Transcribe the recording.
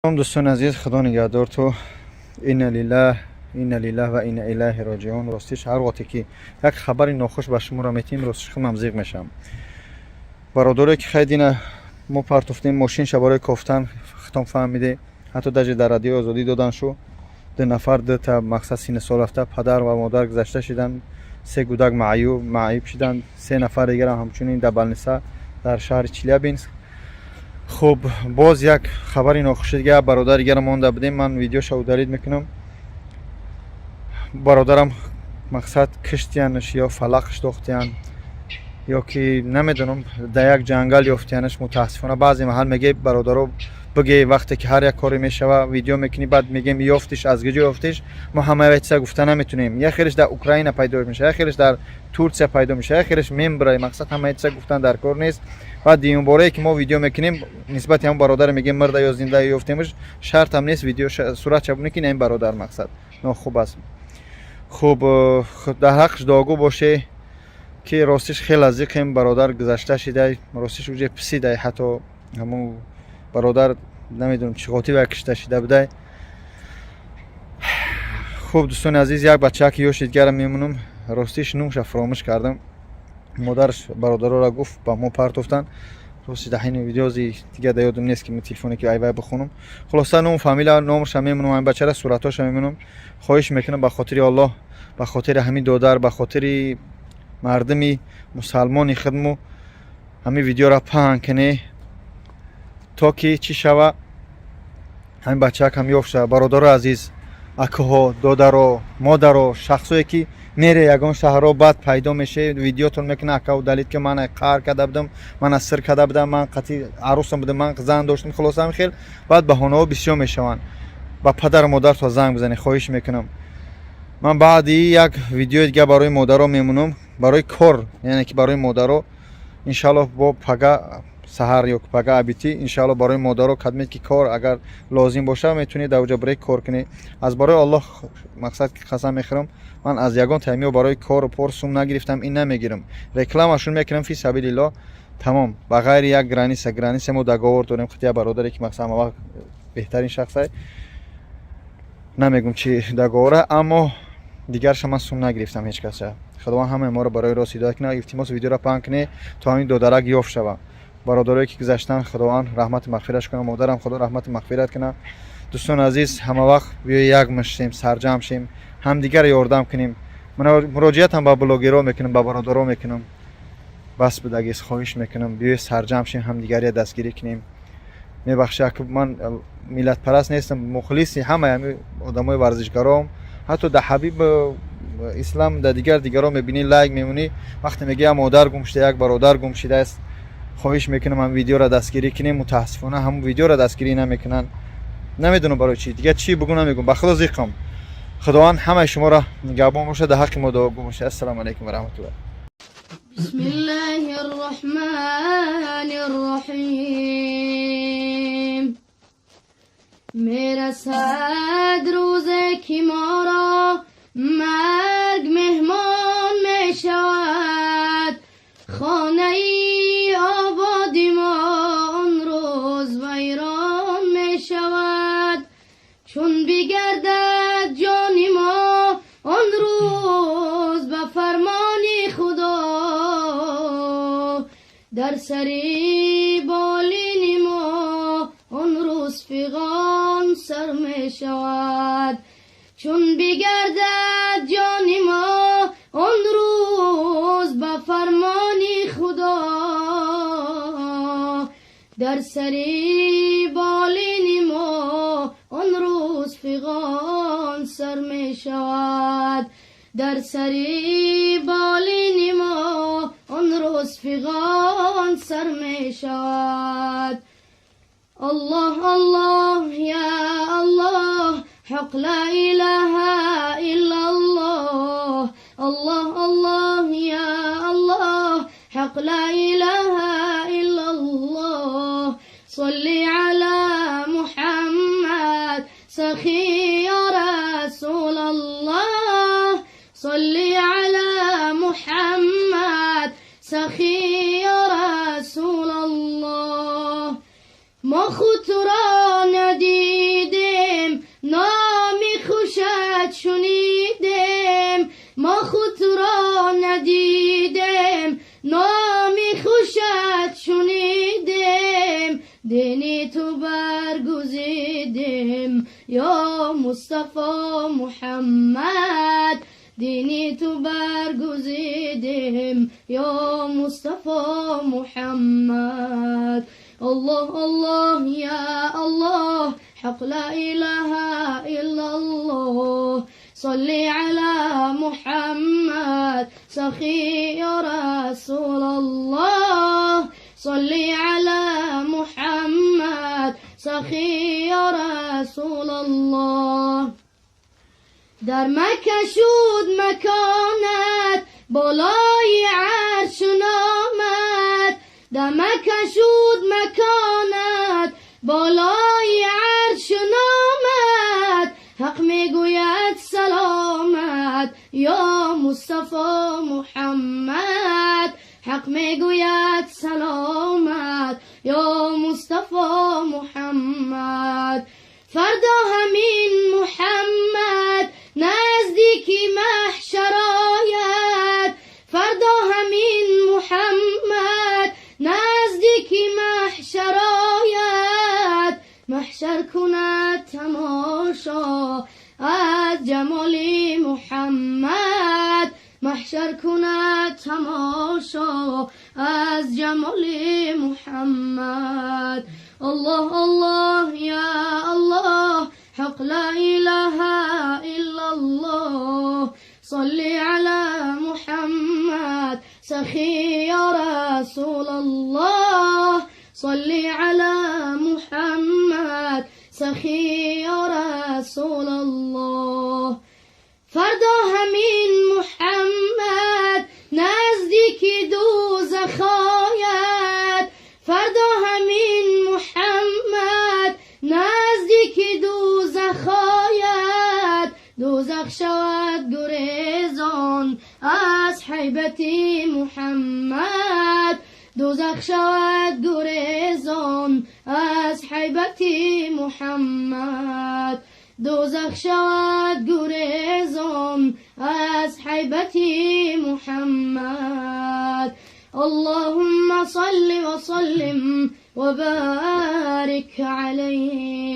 دوستان عزیز، خدا نگهدار تو. اینا لیله و اینا الیه راجعون. راستش هر وقتی که یک خبر ناخوش به شما را میتیم راستش خودم ممزق میشم. برادری که خیلی ما پرتفتیم ماشین شباره کفتن ختم فهمیده، حتی در رادیو آزادی دادن شو. دو نفر تا مقصد سینه سال رفته، پدر و مادر گذشته شدن، سه کودک معیوب شدن، سه نفر دیگر همچنین در بلنسا در شهر چلیابینسک. خب باز یک خبری ناخوش دیگه برادر دیگر مونده بودیم. من ویدیو شو دارید میکنم. برادرم مقصد کشتیانش یا فلقش دوختیان یا که نمیدونم در یک جنگل یافتیانش. متاسفانه بعضی محل میگه برادرو بگه وقتی که هر یک کاری میشوه ویدیو میکنی بعد میگیم یافتش از کجا یافتش. ما همه ویتسا گفته نمیتونیم. یا خیرش در اوکراین پیدا میشه، یا خیرش در ترکیه پیدا میشه، یا خیرش ممبرای مقصد همه ویتسا گفتن در کار نیست. بعد دیون باره که ما ویدیو میکنیم نسبت هم برادر میگیم مرده یا زنده یافتیمش، شرط هم نیست ویدیو صورت چبونه کنه این برادر مقصد نه خوب است. خب در حقش داغو باشه که راستش خیلی از این برادر گذشته شده. راستش اوجه پسیده، حتی همون برادر نمیدونم چه قاطی و کشته شده بوده. خب دوستان عزیز، یک بچه که یوشیدگرم میمونم راستش نومش فراموش کردم. مادرش برادر را گفت با ما پرتفتن. راستش در حین ویدیوزی دیگه در یادم نیست که من تلفنی که ای وای بخونم. خلاصا نوم فامیلا نومش میمونم، این بچه را صورتاش میمونم. خواهش میکنم به خاطر الله، به خاطر همین دودر، به خاطر مردمی مسلمانی خدمو همین ویدیو را پهن کنه تا که چی شوه همین بچه هم یافت. برادر عزیز، اکوها، دادر، مادر، شخصایی که میره یگان شهرها بعد پیدا میشه ویدیوتون میکنه اکو دلیل که من قهر کرده بودم، من از سر کرده بودم، من قطعی عروسم بودم، من زن داشتم. خلاص هم خیلی بعد بهانه ها بسیار میشون. با پدر و مادر تا زنگ بزنی. خواهش میکنم. من بعدی یک ویدیو دیگه برای مادرها میمونم، برای کار، یعنی که برای مادرها ان شاء الله با پگا سحر یا پگا ابیتی ان شاء الله برای مادرها خدمت کی کار اگر لازم باشه میتونید اوجا بریک کار کنی. از برای الله مقصد که قسم میخورم من از یگان تایمی برای کار و پرسوم نگرفتم، این نمیگیرم، رکلامشون میکنم فی سبیل الله تمام، بغیر یک گرانیس ما دگاور داریم. خطیه برادری که مقصد ما بهترین شخصه، نمیگم چی دگاوره، اما دیگرش من سوم نگرفتم هیچ کس. خداوند همه ما رو برای راست هدایت کنه. التماس ویدیو را پهن کنه تا همین دو درک یافت شوه. برادرایی که گذشتن خداوند رحمت مغفرتش کنه، مادرم خدا رحمت مغفرت کنه. دوستان عزیز، همه وقت بیا یک مشیم سرجم شیم، هم دیگر یاردم کنیم. من مراجعت هم با بلاگرها میکنم، با برادرها میکنم، بس بدگیس خواهش میکنم بیا سرجم شیم، هم دیگر دستگیری کنیم. میبخشه که من ملت پرست نیستم، مخلصی همه آدمای ورزشکارام، حتی در حبیب اسلام در دیگران میبینی لایک میمونی. وقتی میگه مادر گم شده، یک برادر گم شده است، خواهش میکنم هم ویدیو را دستگیری کنیم. متاسفانه هم ویدیو را دستگیری نمیکنن، نمیدونم برای چی، دیگه چی بگم نمیگم. به خدا زیقم. خداوند همه شما را نگهبان باشه، در حق ما دعا باشه. السلام علیکم و رحمت الله. بسم الله الرحمن الرحیم. میرسد روزی که ما را مرگ مهمان می شود، خانه ای آبادی ما آن روز ویران می شود. چون بگردد جان ما آن روز به فرمان خدا، در سری بالین ما آن روز فغان سر می شود. چون بگردد جان ما آن روز به فرمان خدا، در سری بالین ما آن روز فغان سر می شود. در سری بالین ما آن روز فغان سر می شود. الله الله یا الله، حق لا اله الا الله. الله الله یا الله، حق لا اله الا الله. صلی علی محمد سخی یا رسول الله. صلی علی محمد سخی یا رسول الله. ما خود را ندید برگزیدیم یا مصطفی محمد دینی تو برگزیدیم یا مصطفی محمد الله الله یا الله حق لا إله إلا الله صلي على محمد سخي يا رسول الله صلي على محمد سخي يا رسول الله در مکه شد مکانت بالای عرش نامد در مکه شد مکانت بالای عرش نامد حق میگوید سلامت یا مصطفی محمد حق میگوید سلامت یا مصطفی محمد فردا همین محمد نزدیکی محشر آید فردا همین محمد نزدیکی محشر آید محشر کند تماشا از جمال محمد محشر کند تماشا از جمال محمد الله الله یا الله حق لا إله إلا الله صلي على محمد سخي يا رسول الله صلي على محمد سخي يا رسول الله فردا همین محمد نزدیک دوزخ آید فردا همین محمد نزدیک دوزخ آید دوزخ شود گریزان از حیبت محمد دوزخ شود گریزان از حیبت محمد دوزخ شود گریزان از حیبت محمد اللهم صل وسلم وبارك عليه